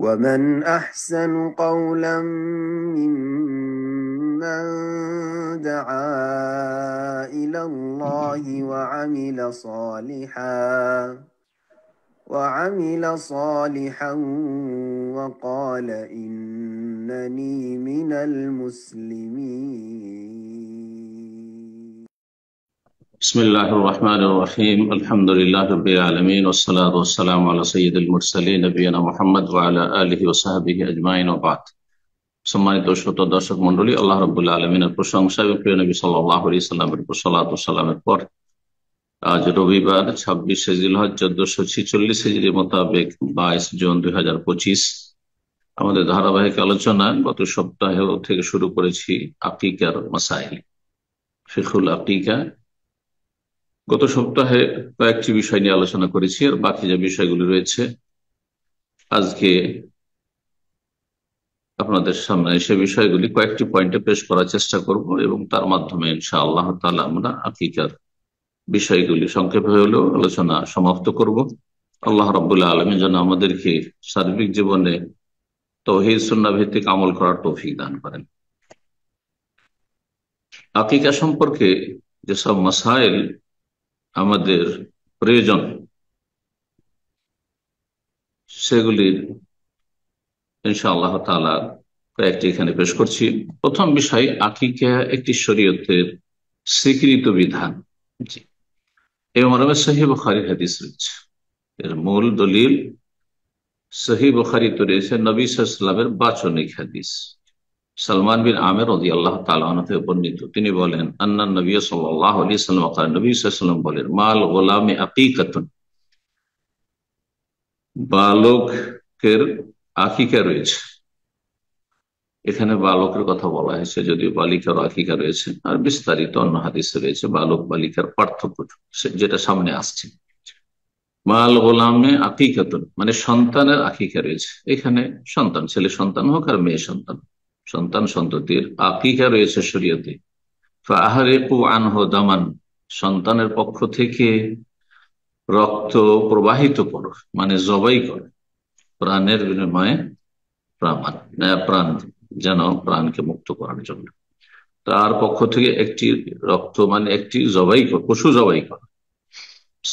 ومن أحسن قولا ممن دعا إلى الله وعمل صالحا وقال إنني من المسلمين. بسم الله الرحمن الرحيم. الحمد لله رب العالمين والصلاة والسلام على سيد المرسلين نبينا محمد وعلى آله وصحبه أجمعين وبعد। সম্মানিত শ্রোতা দর্শক মন্ডলী, আল্লাহ রাব্বুল আলামিনের প্রশংসা এবং প্রিয় নবী সাল্লাল্লাহু আলাইহি সাল্লামের উপর সালাত ও সালামের পর আজ রবিবার 26শে জিলহজ 1446 হিজরি মোতাবেক 22 জুন 2025 আমাদের ধারাবাহিক আলোচনা গত সপ্তাহে থেকে শুরু করেছি আকিকার মাসাইল, ফিকহুল আকিকা। গত সপ্তাহে কয়েকটি বিষয় নিয়ে আলোচনা করেছি, আর বাকি যে বিষয়গুলি রয়েছে আজকে আপনাদের সামনে সে বিষয়গুলি কয়েকটি পয়েন্টে পেশ করার চেষ্টা করব এবং তার মাধ্যমে ইনশাআল্লাহ তাআলা আমরা আকিকার বিষয়গুলি সংক্ষেপে হলেও আলোচনা সমাপ্ত করব। আল্লাহ রাব্বুল আলামিন যেন আমাদেরকে সার্বিক জীবনে তাওহীদ সুন্নাহ ভিত্তিক আমল করার তৌফিক দান করেন। আকিকা সম্পর্কে যেসব মাসাইল আমাদের প্রয়োজন সেগুলির ইনশাআল্লাহ তাআলা কয়েকটি এখানে পেশ করছি। প্রথম বিষয়, আকিকা একটি শরীয়তের স্বীকৃত বিধান। এই মর্মে সহিহ বুখারীর হাদিস রয়েছে। এর মূল দলিল সহিহ বুখারীতে রয়েছে নবী সাল্লাল্লাহু আলাইহি ওয়াসাল্লামের বাচনিক হাদিস। সালমান বিন আমির রাদিয়াল্লাহু তাআলা আনহু থেকে বর্ণিত, তিনি বলেন আন্না নবী সাল্লাল্লাহু আলাইহি ওয়াসাল্লাম قال, নবী সাল্লাল্লাহু আলাইহি ওয়াসাল্লাম বলেন মাল গোলামে আকিকাতুন, বালকের আকিকা রয়েছে। এখানে বালকের কথা বলা হয়েছে, যদিও বালিকার আকিকা রয়েছে, আর বিস্তারিত অন্য হাদিসে রয়েছে বালক বালিকার পার্থক্য যেটা সামনে আসছে। মাল গোলামে আকিকাতুন মানে সন্তানের আকিকা রয়েছে। এখানে সন্তান, ছেলে সন্তান হোক আর মেয়ে সন্তান, সন্তান সন্ততির আকিকা রয়েছে শরীয়তে। ফাহরিকু আনহু দামান, সন্তানের পক্ষ থেকে রক্ত প্রবাহিত করো, মানে জবাই করো, প্রাণের বিনিময়ে প্রাণ, যেন প্রাণকে মুক্ত করার জন্য তার পক্ষ থেকে একটি রক্ত মানে একটি জবাই কর, পশু জবাই করা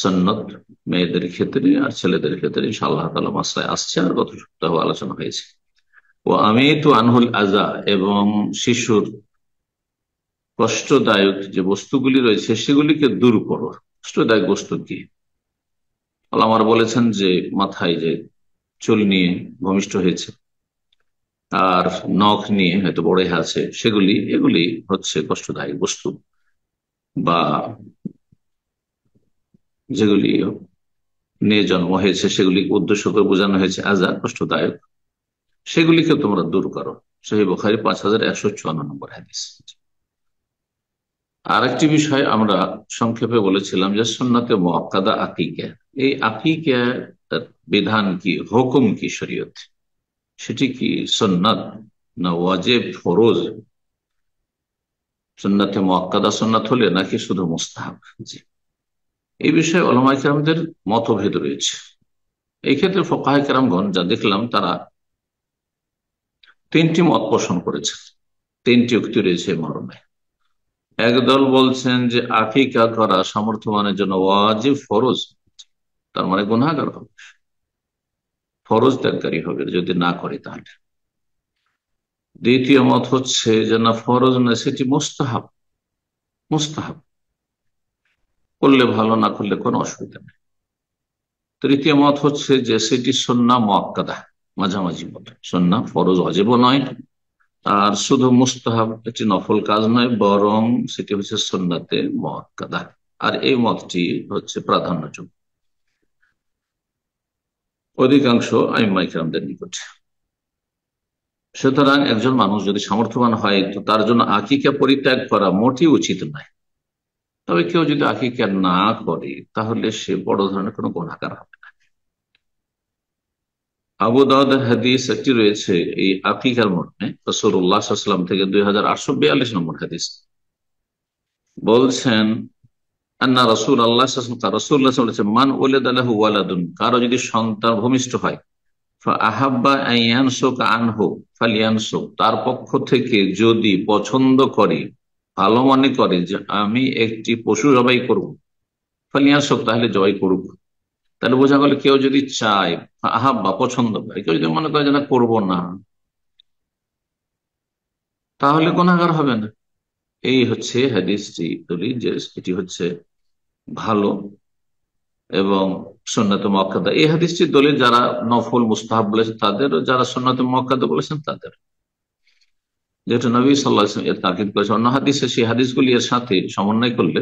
সুন্নত মেয়েদের ক্ষেত্রে আর ছেলেদের ক্ষেত্রে ইনশাআল্লাহ তাআলা মাসলায় আসছে, আর গত সপ্তাহে আলোচনা হয়েছে। ও আমি তো আনহুল আজা, এবং শিশুর কষ্টদায়ক যে বস্তুগুলি রয়েছে সেগুলিকে দূর করো। কষ্টদায়ক বস্তু কি? আল্লামা বলেছেন যে মাথায় যে চুল নিয়ে ভূমিষ্ঠ হয়েছে আর নখ নিয়ে হয়তো বড় আছে, এগুলি হচ্ছে কষ্টদায়ক বস্তু, বা যেগুলি নিয়ে জন্ম হয়েছে সেগুলি উদ্দেশ্য করে বোঝানো হয়েছে আজা, কষ্টদায়ক, সেগুলিকে তোমরা দূর করো। সহিহ বুখারী 5154 নম্বর হাদিস। আর একটি বিষয় আমরা সংক্ষেপে বলেছিলাম যে সুন্নাতে মুআক্কাদা আকিকা, এই আকিকা বিধান কি, হুকুম কি শরীয়ত, সেটি কি সুন্নাত না ওয়াজিব ফরজ? সুন্নাতে মুআক্কাদা সুন্নাত হলে নাকি শুধু মুস্তাহাব? এই বিষয়ে উলামায়ে কেরামদের মতভেদ রয়েছে। এই ক্ষেত্রে ফুকাহায়ে কেরামগণ যা দেখলাম তারা তিনটি মত পোষণ করেছে, তিনটি উক্তি রয়েছে মর্মে। একদল বলছেন যে আকিকা করা সামর্থ্যবানের জন্য ওয়াজিব ফরজ, তার মানে গুনাহগার হবে, ফরজ ত্যাগকারী হবে যদি না করে তাহলে। দ্বিতীয় মত হচ্ছে যে না, ফরজ না, সেটি মুস্তাহাব, মুস্তাহাব করলে ভালো, না করলে কোনো অসুবিধা নেই। তৃতীয় মত হচ্ছে যে সেটি সুন্নাহ মুআক্কাদা, মাঝামাঝি মত, সুন্নাহ ফরজ ওয়াজিবও নয় আর শুধু মুস্তাহাব, এটি নফল কাজ নয়, বরং সেটি হচ্ছে সুন্নাতে মুআক্কাদা। আর এই মতটি হচ্ছে প্রাধান্যযোগ্য অধিকাংশ আইম্মায়ে কেরামদের নিকট। সুতরাং একজন মানুষ যদি সামর্থ্যবান হয় তো তার জন্য আকিকা পরিত্যাগ করা মোটেই উচিত নয়। তবে কেউ যদি আকিকা না করে তাহলে সে বড় ধরনের কোনো গুনাহগার হবে না। আবু দাউদের হাদিস একটি রয়েছে এই আকিকার মর্মে, রাসূলুল্লাহ সাল্লাল্লাহু আলাইহি ওয়াসাল্লাম থেকে 2842 নম্বর হাদিস, বলছেন আন্না রাসূলুল্লাহ সাল্লাল্লাহু আলাইহি ওয়াসাল্লাম বলেছেন মান ওয়ালাদা লাহু ওয়ালাদুন, কারো যদি সন্তান ভূমিষ্ঠ হয়, আহাব্বা আইয়ানসুক আনহু ফালিয়ানসুক, তার পক্ষ থেকে যদি পছন্দ করে, ভালো মনে করে যে আমি একটি পশু জবাই করব, ফালিয়ানসুক, তাহলে জবাই করুক। তাহলে বোঝা গেল কেউ যদি চায়, আহাব্বা পছন্দ করে, কেউ যদি মনে করে যে না করবো না, তাহলে গুনাহগার হবে না। এই হচ্ছে হাদিসটি দলিল যে এটি হচ্ছে ভালো এবং সুন্নাতে মুআক্কাদা। এই হাদিসটি দলিল যারা নফল মুস্তাহাব বলেছেন তাদের, যারা সুন্নাতে মুআক্কাদা বলেছেন তাদের, যেহেতু নবী সাল্লাল্লাহু আলাইহি ওয়াসাল্লাম এর তাকিদ করেছেন। অন্য হাদিসে সেই হাদিসগুলি এর সাথে সমন্বয় করলে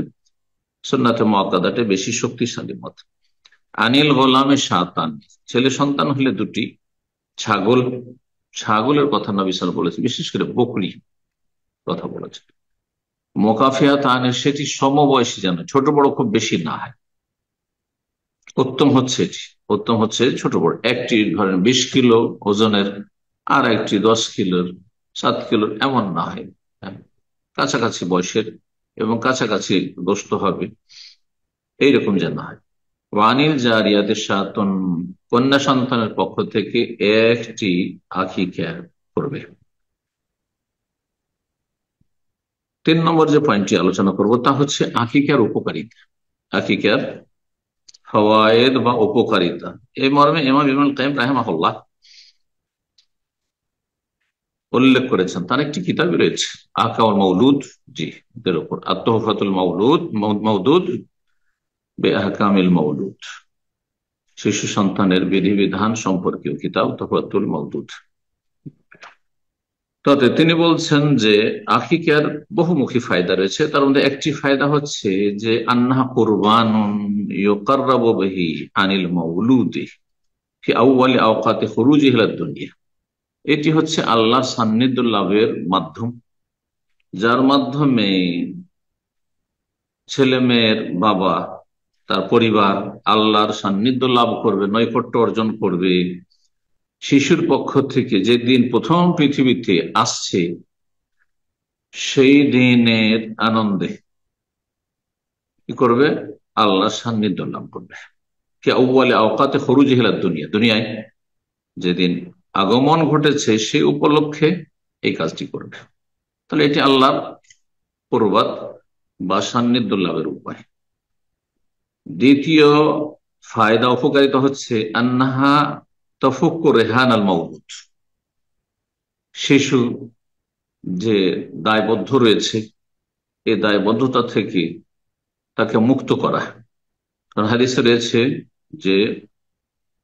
সুন্নাতে মুআক্কাদাটা বেশি শক্তিশালী মত। আনিল গোলামে শাতান, ছেলে সন্তান হলে দুটি, ছাগল, ছাগলের কথা নবী সাল্লাল্লাহু আলাইহি ওয়াসাল্লাম বলেছেন, বিশেষ করে বকরি কথা বলেছেন। মোকাফিয়াত আনে, সেটি সমবয়সী, যেন ছোট বড় খুব বেশি না হয়। উত্তম হচ্ছে এটি, উত্তম হচ্ছে ছোট বড়, একটি ধরেন 20 কিলো ওজনের, আর একটি 10 কিলোর, 7 কিলোর, এমন না হয়। হ্যাঁ, কাছাকাছি বয়সের এবং কাছাকাছি গোস্ত হবে, এইরকম যেন হয়। ওয়ানিল জারিয়াতের সাতন, কন্যা সন্তানের পক্ষ থেকে একটি আকিকা করবে। 3 নম্বর যে পয়েন্টটি আলোচনা করব তা হচ্ছে আকিকার উপকারিতা, আকিকার ফওয়ায়েদ বা উপকারিতা। এই মর্মে ইমাম ইবনুল কাইয়িম রাহিমাহুল্লাহ উল্লেখ করেছেন, তার একটি কিতাব রয়েছে আহকামুল মাউলুদ, জি এর উপর, আত-তুহফাতুল মাউলুদ মাউদুদ বিআহকামিল মাউলুদ, শিশু সন্তানের বিধিবিধান সম্পর্কীয় কিতাব তুহফাতুল মাউদুদ। তাতে তিনি বলছেন যে আকিকার বহুমুখী ফায়দা রয়েছে, তার মধ্যে একটি ফায়দা হচ্ছে যে আন্নাহা কুরবানুন ইউকাররাবু বিহি আনিল মাউলুদি ফি আউয়ালি আওকাতি খুরুজিহি ইলাদ দুনিয়া। এটি হচ্ছে আল্লাহর সান্নিধ্য লাভের মাধ্যম, যার মাধ্যমে ছেলে মেয়ের বাবা, তার পরিবার আল্লাহর সান্নিধ্য লাভ করবে, নৈকট্য অর্জন করবে। শিশুর পক্ষ থেকে যে দিন প্রথম পৃথিবীতে আসছে সেই দিনের আনন্দে কি করবে, আল্লাহর সান্নিধ্য লাভ করবে। কি আউয়ালে আওকাতে খরুজিহি ইলাদ দুনিয়া, দুনিয়ায় যেদিন আগমন ঘটেছে সেই উপলক্ষে এই কাজটি করবে। তাহলে এটি আল্লাহর প্রবাদ বা সান্নিধ্য লাভের উপায়। দ্বিতীয় ফায়দা উপকারিতা হচ্ছে আন্নাহা তাফুক্কু রেহান আল মাউলুদ, শিশু যে দায়বদ্ধ রয়েছে এই দায়বদ্ধতা থেকে তাকে মুক্ত করা। কারণ হাদিসে রয়েছে যে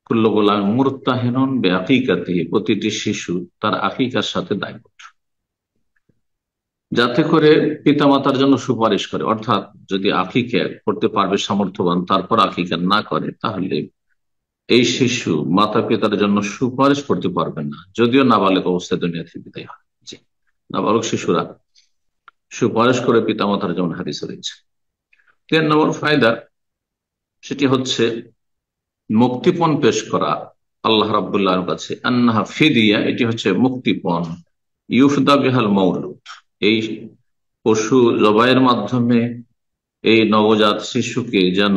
কুল্লু গোলাম মুরতাহিনুন বিআকিকাতিহি, প্রতিটি শিশু তার আকিকার সাথে দায়বদ্ধ, যাতে করে পিতামাতার জন্য সুপারিশ করে। অর্থাৎ যদি আকিকা করতে পারবে সামর্থ্যবান, তারপর আকিকা না করে, তাহলে এই শিশু মাতা পিতার জন্য সুপারিশ করতে পারবে না, যদিও নাবালক অবস্থায় দুনিয়া থেকে বিদায় হয়। জি, নাবালক শিশুরা সুপারিশ করে পিতামাতার, যেমন হাদিসে রয়েছে। 3 নম্বর ফায়দা, সেটি হচ্ছে মুক্তিপণ পেশ করা আল্লাহ রাব্বুল কাছে। আন্নাহা ফিদিয়া, এটি হচ্ছে মুক্তিপণ। ইউফদা বিহাল মাউলুদ, এই পশু জবাইয়ের মাধ্যমে এই নবজাত শিশুকে যেন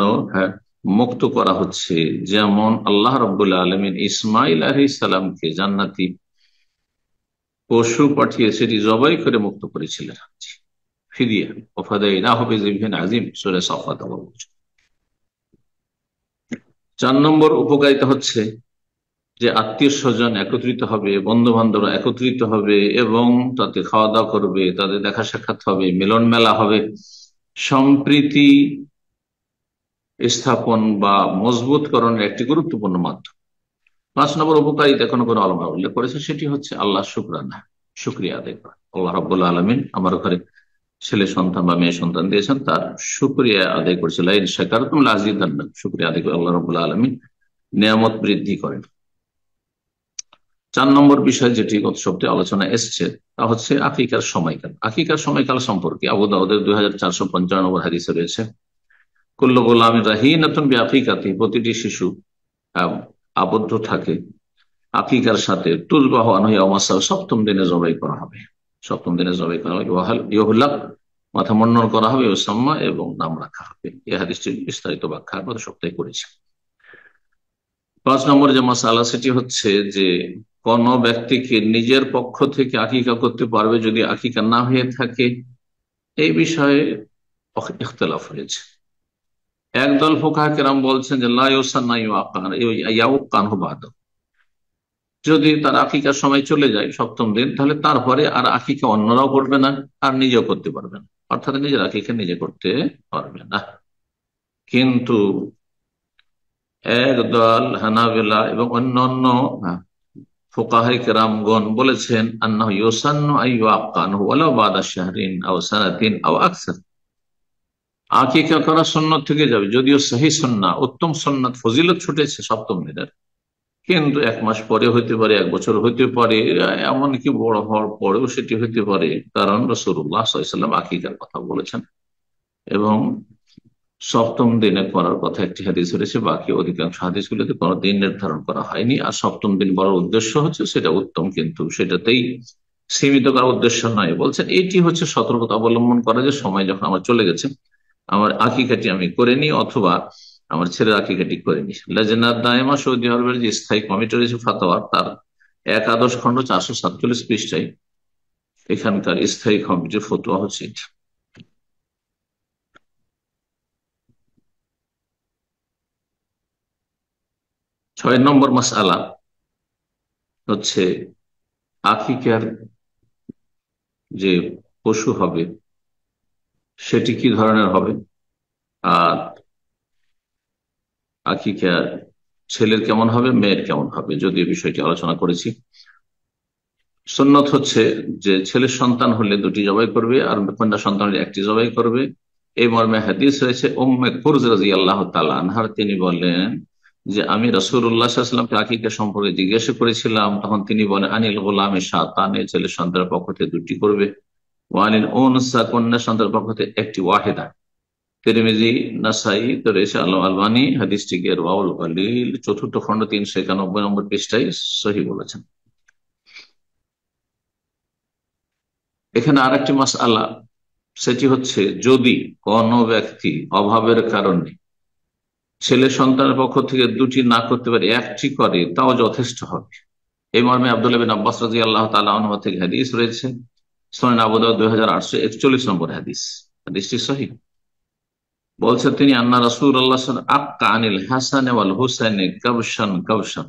মুক্ত করা হচ্ছে। যেমন আল্লাহ রাব্বুল আলামিন ইসমাইল আলাইহিস সালামকে জান্নাতি পশু পাঠিয়ে সেটি জবাই করে মুক্ত করেছিলেন। ফিদিয়া ওয়াফাদাইনাহু বিযিবহিন আযীম, সূরা সাফাত। 4 নম্বর উপকারিতা হচ্ছে যে আত্মীয় স্বজন একত্রিত হবে, বন্ধু বান্ধবরা একত্রিত হবে এবং তাতে খাওয়া দাওয়া করবে, তাদের দেখা সাক্ষাৎ হবে, মিলন মেলা হবে, সম্প্রীতি স্থাপন বা মজবুতকরণের একটি গুরুত্বপূর্ণ মাধ্যম। 5 নম্বর উপকারিতা কোনো কোনো আলেমরা উল্লেখ করেছে, সেটি হচ্ছে আল্লাহ শুকরানা, শুকরিয়া আদায় করা। আল্লাহ রাব্বুল আলামিন আমার ঘরে ছেলে সন্তান বা মেয়ে সন্তান দিয়েছেন, তার শুকরিয়া আদায় করেছে। লাইন শাকারতুম লাযিদান্নাকুম, শুকরিয়া আদায় করে আল্লাহ রাব্বুল আলামিন নিয়ামত বৃদ্ধি করেন। 4 নম্বর বিষয় যেটি গত সপ্তাহে আলোচনা এসছে তা হচ্ছে আকিকার সময়কাল। আকিকার সময়কাল সম্পর্কে আবু দাউদের 2455 নম্বর হাদিসে রয়েছে, কুল্লু গোলামিন রাহিনাতুন বিআকিকাতিহি, প্রতিটি শিশু আবদ্ধ থাকে আকিকার সাথে। তুযবাহু আনহু ইয়াওমা সাbt, 7ম দিনে জবাই করা হবে, 7ম দিনে জবাই করা হবে। ইউহলাক, মাথা মুন্ডন করা হবে, ইউসাম্মা, এবং নাম রাখা হবে। এই হাদিসটির বিস্তারিত ব্যাখ্যা গত সপ্তাহে করেছি। পাঁচ নম্বর যে মাসালা সেটি হচ্ছে যে কোন ব্যক্তিকে নিজের পক্ষ থেকে আকিকা করতে পারবে যদি আকিকা না হয়ে থাকে, এই বিষয়ে ইখতিলাফ হয়েছে। একদল ফুকাহা কেরাম বলছেন যে লা ইউসান্না ইয়াউকানহু বাদ, যদি তার আকিকার সময় চলে যায় সপ্তম দিন, তাহলে তারপরে আর আকিকা অন্যরাও করবে না, আর নিজেও করতে পারবে না, অর্থাৎ নিজের আকিকা নিজে করতে পারবে না। কিন্তু একদল হানাবিলা এবং অন্যান্য ফুকাহায়ে কেরামগণ বলেছেন আন্নাহু ইউসান্নু আইয়াকানহু ওয়ালাউ বাদা শাহরিন আও সানাতিন আও আকসার, আকিকা করা সুন্নাত থেকে যাবে, যদিও সহিহ সুন্নাহ উত্তম সুন্নাত ফজিলত ছুটেছে সপ্তম দিনের, কিন্তু এক মাস পরে হইতে পারে, এক বছর হইতে পারে, এমনকি বড় হওয়ার পরেও সেটি হইতে পারে, কারণ রাসূলুল্লাহ সাল্লাল্লাহু আলাইহি ওয়াসাল্লাম আকিকার কথা বলেছেন এবং সপ্তম দিনে করার কথা একটি হাদিস রয়েছে, বাকি অধিকাংশ হাদিসগুলোতে কোনো দিন নির্ধারণ করা হয়নি। আর সপ্তম দিন বলার উদ্দেশ্য হচ্ছে সেটা উত্তম, কিন্তু সেটাতেই সীমিত করার উদ্দেশ্য নয়। বলছেন এটি হচ্ছে সতর্কতা অবলম্বন করা, যে সময় যখন আমার চলে গেছে, আমার আকিকাটি আমি করে নি, অথবা আমার ছেলের আকিকাটি করে নি। লেজেনার দায়মা সৌদি আরবের যে স্থায়ী কমিটি রয়েছে ফাতোয়া, তার একাদশ খণ্ড 447 পৃষ্ঠায় এখানকার স্থায়ী কমিটির ফতোয়া হচ্ছে এটি। ছয় নম্বর মাসআলা হচ্ছে আকিকার যে পশু হবে সেটি কি ধরনের হবে, আর আকিকা ছেলের কেমন হবে, মেয়ের কেমন হবে, যদিও বিষয়টি আলোচনা করেছি। সুন্নত হচ্ছে যে ছেলের সন্তান হলে দুটি জবাই করবে, আর কন্যা সন্তান হলে একটি জবাই করবে। এই মর্মে হাদিস রয়েছে উম্মে কুরজ রাদিয়াল্লাহু তাআলা আনহার, তিনি বলেন যে আমি রাসূলুল্লাহ সাল্লাল্লাহু আলাইহি ওয়াসাল্লামকে আকিকা সম্পর্কে জিজ্ঞাসা করেছিলাম, তখন তিনি বলেন আনিল গোলামে শাতানে, ছেলের সন্তানের পক্ষ থেকে দুটি করবে, ওয়ানিল উনসা, কন্যা সন্তানের পক্ষ থেকে একটি, ওয়াহিদা। তিরমিজি, নাসাই তো রয়েছে, আল্লাহ আলবানী হাদিসটিকে রাওয়াউল গালিল চতুর্থ খণ্ড 391 নম্বর পৃষ্ঠায় সহিহ বলেছেন। এখানে আরেকটি মাসআলা, সেটি হচ্ছে যদি কোন ব্যক্তি অভাবের কারণে ছেলে সন্তানের পক্ষ থেকে দুটি না করতে পারে, একটি করে, তাও যথেষ্ট হবে। এই মর্মে আব্দুল্লাহ বিন আব্বাস রাদিয়াল্লাহু তাআলা আনহু থেকে হাদিস রয়েছে, সুনান আবু দাউদ 2841 নম্বর হাদিস, হাদিসটি সহিহ। বলছেন তিনি আন্না রাসূলুল্লাহ সাল্লাল্লাহু আলাইহি ওয়াসাল্লাম আক্কা আনিল হাসান ওয়াল হুসাইন কাবশান কাবশান,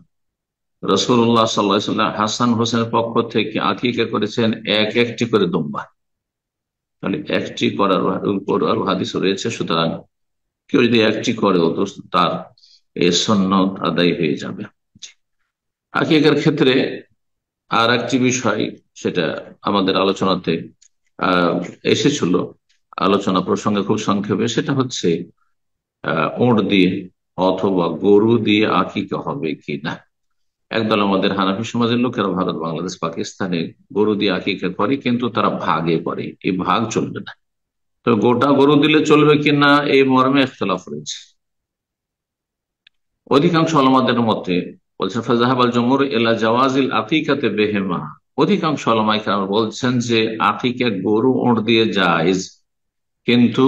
রাসূলুল্লাহ সাল্লাল্লাহু আলাইহি ওয়াসাল্লাম হাসান হোসেনের পক্ষ থেকে আকিকা করেছেন এক একটি করে দুম্বা। তাহলে একটি করার উপর আরো হাদিস রয়েছে, সুতরাং কেউ যদি একটি করে তো তার এই সুন্নত আদায় হয়ে যাবে। আকিকার ক্ষেত্রে আর একটি বিষয়, সেটা আমাদের আলোচনাতে এসেছিল, আলোচনা প্রসঙ্গে খুব সংক্ষেপে, সেটা হচ্ছে উট দিয়ে অথবা গরু দিয়ে আকিকা হবে কি না। একদল আমাদের হানাফি সমাজের লোকেরা ভারত, বাংলাদেশ, পাকিস্তানে গরু দিয়ে আকিকা করে, কিন্তু তারা ভাগে করে, এই ভাগ চলবে না। তো গোটা গরু দিলে চলবে কিনা এই মর্মে ইখতিলাফ রয়েছে। অধিকাংশ ওলামাদের মতে বলছেন ফাজাহাবাল জুমহুর ইলা জাওয়াজিল আকিকাতে বেহেমা, অধিকাংশ ওলামায়ে কেরাম বলছেন যে আকিকা গরু উট দিয়ে জায়েজ, কিন্তু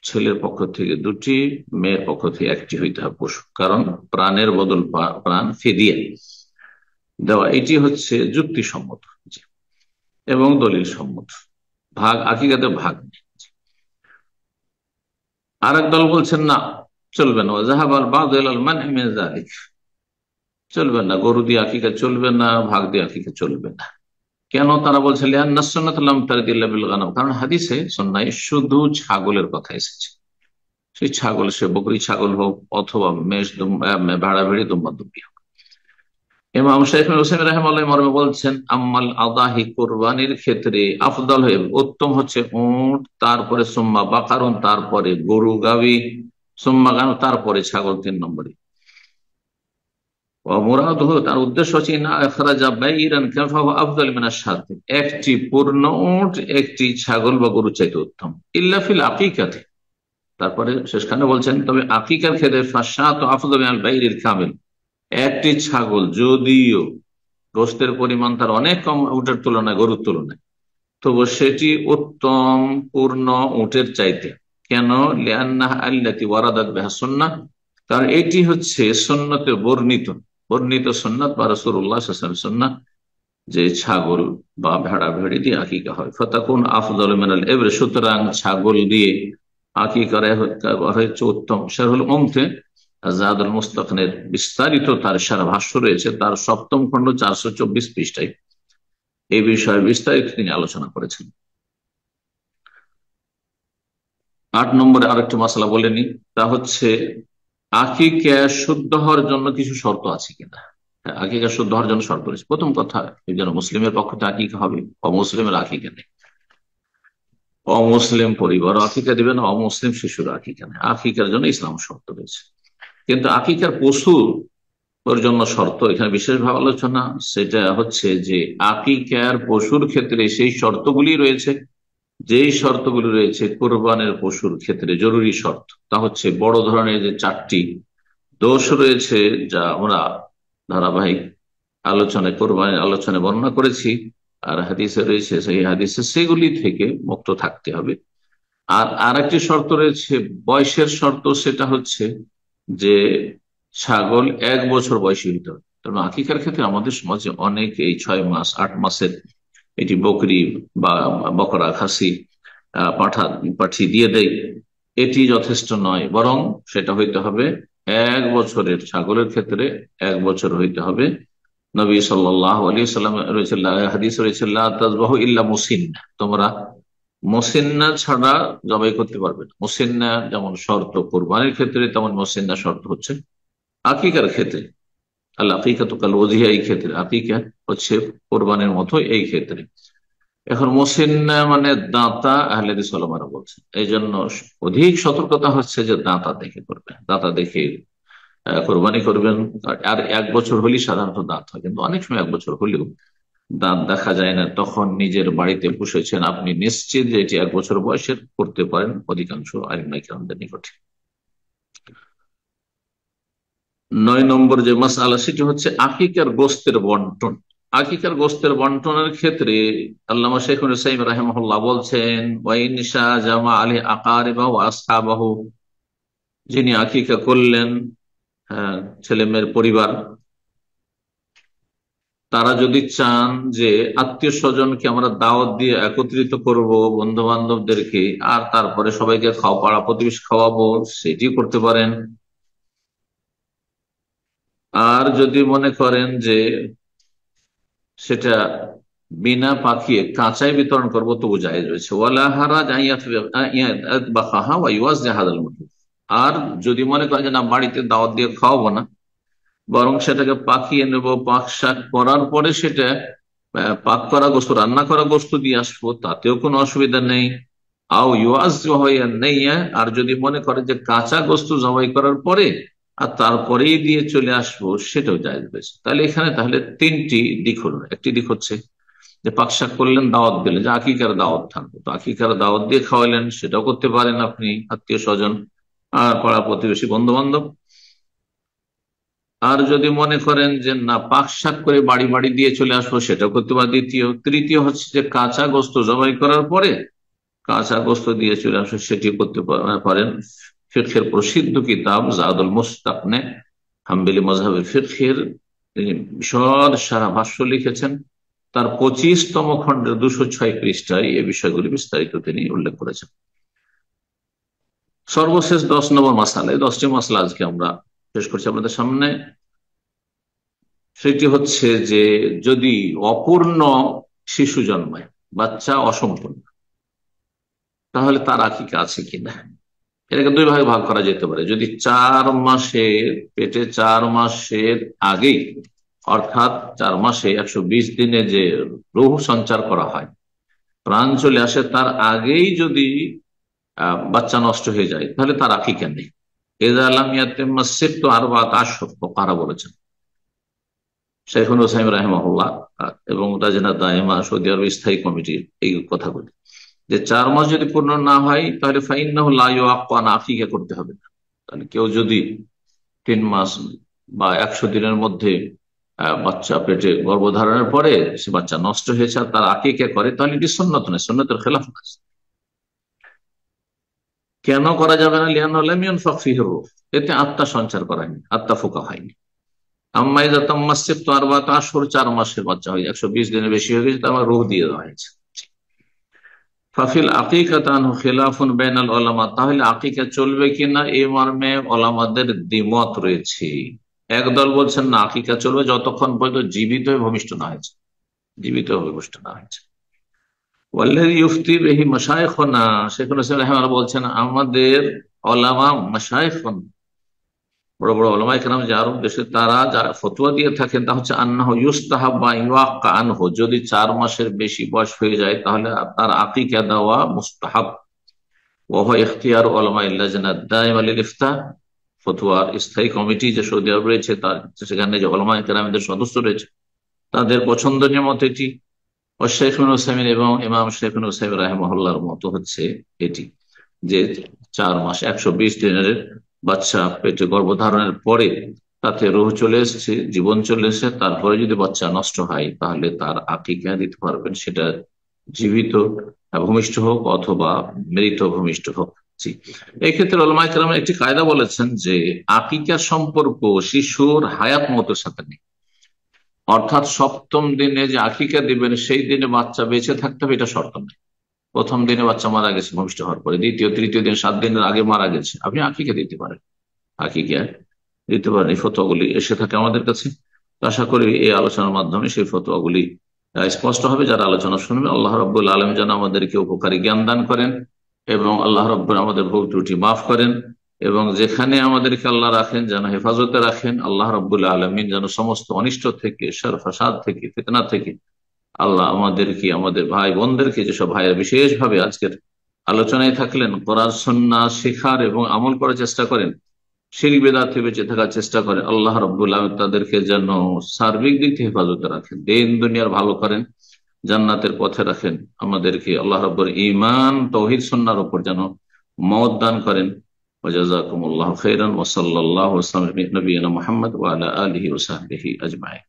ছেলের পক্ষ থেকে দুটি, মেয়ের পক্ষ থেকে একটি হইতে হবে পশু, কারণ প্রাণের বদল প্রাণ ফিদিয়া দেওয়া, এটি হচ্ছে যুক্তিসম্মত এবং দলিল সম্মত। ভাগ আকিকাতে ভাগ নেই। আর এক দল বলছেন না, চলবে না, জাহাবাল বাদ ইলাল মানহি মিন যালিক, চলবে না, গরু দিয়ে আকিকা চলবে না, ভাগ দিয়ে আকিকা চলবে না। কেন তারা বলছে লিআন্না সুন্নাত লাম তারিদ ইল্লা বিল গানাম, কারণ হাদিসে সুন্নাহে শুধু ছাগলের কথা এসেছে। সেই ছাগল, সে বকরি ছাগল হোক অথবা মেষ ভেড়া ভেড়ি দুম্বা দুম্বি হোক। ইমাম শাইখ হুসাইন রাহিমাহুল্লাহ মর্মে বলছেন আম্মাল আদাহি, কুরবানির ক্ষেত্রে আফদল হয়ে উত্তম হচ্ছে উট, তারপরে সুম্মা বাকারুন, তারপরে গরু গাভী, সুম্মা গানু, তারপরে ছাগল 3 নম্বরে। তার উদ্দেশ্য হচ্ছে একটি পূর্ণ উট একটি ছাগল বা গরু চাইতে উত্তম, ইল্লা ফিল আকিকাতে, তারপরে শেষখানে বলছেন তবে আকিকার ক্ষেত্রে ফাশাত আফদালু মিনাল বাইরিল কামিল, একটি ছাগল যদিও গোশতের পরিমাণ তার অনেক কম উটের তুলনায়, গরুর তুলনায়, তবু সেটি উত্তম পূর্ণ উটের চাইতে। কেন? লিআন্নাহা আল্লাতী ওয়ারাদাত বিহা সুন্নাহ, কারণ এটি হচ্ছে সুন্নতে বর্ণিত বর্ণিত সুন্নাত বা রাসূলুল্লাহ সাল্লাল্লাহু আলাইহি ওয়াসাল্লামের সুন্নাহ যে ছাগল বা ভেড়া ভেড়ি দিয়ে আকিকা হয়। ফাতাকুন আফদালু মিনাল ইবর, সুতরাং ছাগল দিয়ে আকিকা করা হচ্ছে উত্তম। শারহুল মুমতি জাদুল মুস্তাকনের বিস্তারিত তার সারা ভাষ্য রয়েছে, তার সপ্তম খণ্ড 424 পৃষ্ঠায় এই বিষয়ে বিস্তারিত তিনি আলোচনা করেছেন। 8 নম্বরে আরেকটি মশলা বলেনি, তা হচ্ছে আকিকা শুদ্ধ হওয়ার জন্য কিছু শর্ত আছে কিনা। হ্যাঁ, আকিকা শুদ্ধ হওয়ার জন্য শর্ত রয়েছে। প্রথম কথা, একজন মুসলিমের পক্ষ থেকে আকিকা হবে, অমুসলিমের আকিকা নেই। অমুসলিম পরিবার আকিকা দিবে না, অমুসলিম শিশুর আকিকা নেই। আকিকার জন্য ইসলাম শর্ত রয়েছে। কিন্তু আকিকার পশু ওর জন্য শর্ত এখানে বিশেষভাবে আলোচনা, সেটা হচ্ছে যে আকিকার পশুর ক্ষেত্রে সেই শর্তগুলি রয়েছে যেই শর্তগুলি রয়েছে কোরবানের পশুর ক্ষেত্রে জরুরি শর্ত। তা হচ্ছে বড় ধরনের যে 4টি দোষ রয়েছে, যা আমরা ধারাবাহিক আলোচনায় কোরবানির আলোচনায় বর্ণনা করেছি, আর হাদিসে রয়েছে সেই হাদিসে, সেগুলি থেকে মুক্ত থাকতে হবে। আর আরেকটি শর্ত রয়েছে বয়সের শর্ত, সেটা হচ্ছে যে ছাগল 1 বছর বয়সী হইতে হবে। কারণ আকিকার ক্ষেত্রে আমাদের সমাজে অনেক এই 6 মাস 8 মাসের এটি বকরি বা বকরা খাসি পাঠি দিয়ে দেয়, এটি যথেষ্ট নয়, বরং সেটা হইতে হবে 1 বছরের, ছাগলের ক্ষেত্রে 1 বছর হইতে হবে। নবী সাল্লাল্লাহু আলাইহি সাল্লাম রয়েছে হাদিস রয়েছে, লা তাযবাহু ইল্লা মুসিন্না, তোমরা মুসিন্না ছাড়া জবাই করতে পারবে না। মুসিন্না যেমন শর্ত কোরবানির ক্ষেত্রে, তেমন মুসিন্না শর্ত হচ্ছে আকিকার ক্ষেত্রে। আল আকিকাতু কাল উযহিয়া, এই ক্ষেত্রে আকিকা হচ্ছে কোরবানির মতো এই ক্ষেত্রে। এখন মুসিন্না মানে দাঁতা, আহলে হাদিস ওলামারা বলছেন। এই জন্য অধিক সতর্কতা হচ্ছে যে দাঁতা দেখে করবেন, দাঁতা দেখে কোরবানি করবেন। আর 1 বছর হলেই সাধারণত দাঁত হয়, কিন্তু অনেক সময় 1 বছর হলেও দাঁত দেখা যায় না, তখন নিজের বাড়িতে পুষেছেন, আপনি নিশ্চিত যে এটি 1 বছর বয়সের, করতে পারেন অধিকাংশ আলিমায়ে কেরামদের নিকটে। 9 নম্বর যে মাসআলা, সেটি হচ্ছে আকিকার গোশতের বন্টন। আকিকার গোশতের বন্টনের ক্ষেত্রে আল্লামা শাইখুল ইসলাম রাহিমাহুল্লাহ বলছেন, ওয়াইন শাজামা আলী আকারিবাহু ওয়া আসহাবাহু, যিনি আকিকা করলেন, হ্যাঁ, ছেলে মেয়ের পরিবার, তারা যদি চান যে আত্মীয় স্বজনকে আমরা দাওয়াত দিয়ে একত্রিত করব, বন্ধু বান্ধবদেরকে, আর তারপরে সবাইকে খাওয়া, পাড়া প্রতিবেশী খাওয়াবো, সেটি করতে পারেন। আর যদি মনে করেন যে সেটা বিনা পাকিয়ে কাঁচাই বিতরণ করবো, তবু জায়েজ রয়েছে। আর যদি মনে করেন যে না, বাড়িতে দাওয়াত দিয়ে খাওয়াবো না, বরং সেটাকে পাকিয়ে নেব, পাক শাক করার পরে সেটা পাক করা গোস্ত, রান্না করা গোস্ত দিয়ে আসবো, তাতেও কোনো অসুবিধা নেই। আও ইউয়াজ নেই। আর যদি মনে করে যে কাঁচা গোস্ত জবাই করার পরে আর তারপরেই দিয়ে চলে আসবো, সেটাও জায়েজ রয়েছে। তাহলে এখানে তাহলে 3টি দিক হলো। একটি দিক হচ্ছে যে পাক শাক করলেন, দাওয়াত দিলেন, যে আকিকার দাওয়াত থাকবে, তো আকিকার দাওয়াত দিয়ে খাওয়ালেন, সেটাও করতে পারেন আপনি, আত্মীয় স্বজন আর পাড়া প্রতিবেশী বন্ধু বান্ধব। আর যদি মনে করেন যে না, পাক শাক করে বাড়ি বাড়ি দিয়ে চলে আসবো, সেটাও করতে পারেন। তৃতীয় হচ্ছে যে কাঁচা গোস্ত জবাই করার পরে কাঁচা গোস্ত দিয়ে চলে আসবো, সেটিও করতে পারেন। ফিকহের প্রসিদ্ধ কিতাব জাদুল মুস্তাকনে হাম্বলি মযহাবের ফিকহের তিনি বিশদ সারা ভাষ্য লিখেছেন, তার 25তম খণ্ডের 206 পৃষ্ঠায় এই বিষয়গুলি বিস্তারিত তিনি উল্লেখ করেছেন। সর্বশেষ 10 নম্বর মাসালা, এই 10টি মাসলা আজকে আমরা শেষ করছি আপনাদের সামনে। সেটি হচ্ছে যে যদি অপূর্ণ শিশু জন্মায়, বাচ্চা অসম্পূর্ণ, তাহলে তার আকিকা আছে কিনা। এটাকে 2 ভাগে ভাগ করা যেতে পারে। যদি 4 মাসের পেটে 4 মাসের আগেই, অর্থাৎ 4 মাসে 120 দিনে যে রূহ সঞ্চার করা হয়, প্রাণ চলে আসে, তার আগেই যদি বাচ্চা নষ্ট হয়ে যায়, তাহলে তার আকিকা নেই। এযা লাম ইয়াতিম্মা সিত্তু আরবাআত আশহুর, ফুকাহারা বলেছেন। শাইখুল ইসলাম রাহিমাহুল্লাহ এবং লাজনা দায়েমা, সৌদি আরব স্থায়ী কমিটির এই কথাগুলি, যে 4 মাস যদি পূর্ণ না হয়, তাহলে ফাইন্নাহু লা ইউআক্কান, আকিকা করতে হবে না। তাহলে কেউ যদি 3 মাস বা 100 দিনের মধ্যে বাচ্চা পেটে গর্ভধারণের পরে সে বাচ্চা নষ্ট হয়েছে আর তার আকিকা করে, তাহলে এটি সুন্নত নয়, সুন্নতের খেলাফ নয়। কেন করা যাবে না? লিয়ান এতে আত্মা সঞ্চার করা হয়নি, আত্মা ফোকা হয়নি। আম্মাই জাতাম্মাসিব তো 4 আসর, 4 মাসের বাচ্চা হয়, 120 দিনের বেশি হয়ে গেছে, তারপর রূহ দিয়ে দেওয়া হয়েছে। ফাফিল আকিকাতানহু খিলাফুন বাইনাল উলামা, তাহলে আকিকা চলবে কিনা এই মর্মে ওলামাদের দ্বিমত রয়েছে। একদল বলছেন না, আকিকা চলবে যতক্ষণ পর্যন্ত জীবিত হয়ে ভূমিষ্ঠ না হয়েছে, জীবিত হয়ে ভূমিষ্ঠ না হয়েছে। ওয়াল্লাযী ইফতি বিহি মাশায়েখুনা, শেখুল ইসলাম রাহিমাহুল্লাহ বলছেন আমাদের ওলামা মাশায়েখুন, বড় বড় ওলামায়ে কেরাম যে আরব দেশে, তারা যা ফতোয়া দিয়ে থাকেন তা হচ্ছে আন্নাহু ইউস্তাহাব্বা ইওয়াক্কা আনহু, যদি 4 মাসের বেশি বয়স হয়ে যায় তাহলে তার আকিকা দেওয়া মুস্তাহাব। ওয়া হুয়া ইখতিয়ারু উলামায়ে লাজনা দায়িমা লিল ইফতা, ফতোয়ার স্থায়ী কমিটি যে সৌদি আরব রয়েছে, তার সেখানে যে ওলামায়ে কেরামদের সদস্য রয়েছে, তাদের পছন্দনীয় মত এটি। ও শেখ ইবনে উসাইমিন এবং ইমাম শেখ ইবনে উসাইমিন রাহিমাহুল্লাহর মত হচ্ছে এটি, যে 4 মাস 120 দিনের বাচ্চা পেটে গর্ভধারণের পরে তাতে রূহ চলে এসেছে, জীবন চলে এসেছে, তারপরে যদি বাচ্চা নষ্ট হয় তাহলে তার আকিকা দিতে পারবেন, সেটা জীবিত ভূমিষ্ঠ হোক অথবা মৃত ভূমিষ্ঠ হোক। জি, এই ক্ষেত্রে উলামায়ে কেরাম একটি কায়দা বলেছেন যে আকিকা সম্পর্ক শিশুর হায়াত মতের সাথে নেই। অর্থাৎ 7ম দিনে যে আকিকা দিবেন সেই দিনে বাচ্চা বেঁচে থাকতে হবে এটা শর্ত নেই। প্রথম দিনে বাচ্চা মারা গেছে ভূমিষ্ঠ হওয়ার পরে, দ্বিতীয় তৃতীয় দিন 7 দিনের আগে মারা গেছে, আপনি আকিকা দিতে পারেন, আকিকা দিতে পারেন। এই ফতোয়াগুলি এসে থাকে আমাদের কাছে। আশা করি এই আলোচনার মাধ্যমে সেই ফতোয়াগুলি স্পষ্ট হবে। যারা আলোচনা শুনবে, আল্লাহ রাব্বুল আলামিন যেন আমাদেরকে উপকারী জ্ঞান দান করেন এবং আল্লাহ রাব্বুল আমাদের ভুল ত্রুটি মাফ করেন, এবং যেখানে আমাদেরকে আল্লাহ রাখেন যেন হেফাজতে রাখেন। আল্লাহ রাব্বুল আলামিন যেন সমস্ত অনিষ্ট থেকে, শার ফাসাদ থেকে, ফিতনা থেকে আল্লাহ আমাদেরকে, আমাদের ভাই বোনদেরকে, যেসব ভাইয়েরা বিশেষ ভাবে আজকের আলোচনায় থাকলেন, কোরআন সুন্নাহ শেখার এবং আমল করার চেষ্টা করেন, শিরক বিদআত থেকে বেঁচে থাকার চেষ্টা করেন, আল্লাহ রাব্বুল আলামিন তাদেরকে যেন সার্বিক দিক থেকে হেফাজতে রাখেন, দিন দুনিয়ার ভালো করেন, জান্নাতের পথে রাখেন। আমাদেরকে আল্লাহ রাব্বুল ঈমান তাওহীদ সুন্নাহর উপর যেন মওত দান করেন। ওয়া জাযাকুমুল্লাহু খাইরান ওয়া সাল্লাল্লাহু ওয়া সাল্লাম আলা নবিয়িনা মুহাম্মদ ওয়া আলা আলিহি ওয়া সাহবিহি আজমাইন।